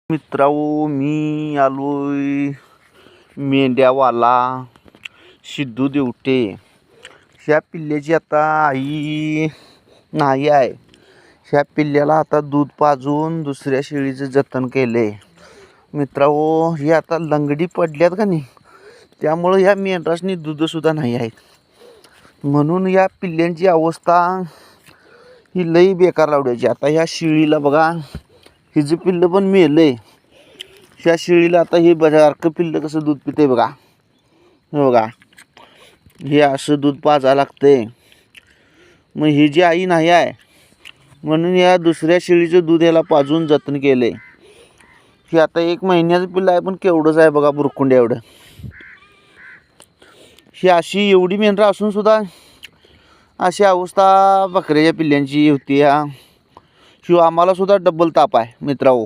मित्रांनो, मी आलोय मेंढ्यावाला सिद्धू देवटे. ह्या पिल्ल्याची आता आई नाही आहे. ह्या पिल्ल्याला आता दूध पाजून दुसऱ्या शेळीचं जतन केले. मित्रांनो, ही आता लंगडी पडल्यात का नाही, त्यामुळं ह्या मेंढरासनी दूधसुद्धा नाही आहेत. म्हणून या पिल्ल्यांची अवस्था ही लई बेकार लावड्याची. आता ह्या शेळीला बघा, हिचं पिल्लं पण मेलंय. ह्या शेळीला आता हे बारकं पिल्लं कसं दूध पिते बघा. हे बघा, हे असं दूध पाजायला लागतंय. मग ही जी आई नाही आहे म्हणून या दुसऱ्या शेळीचं दूध याला पाजून जतन केलंय. हे आता 1 महिन्याचं पिल्लं आहे, पण केवढंच आहे बघा, बुरकुंड्या एवढं. ही अशी एवढी मेंढरं असून सुद्धा अशी अवस्था बकऱ्याच्या पिल्ल्यांची होती. शिवाय आम्हाला सुद्धा डबल ताप आहे मित्रांनो.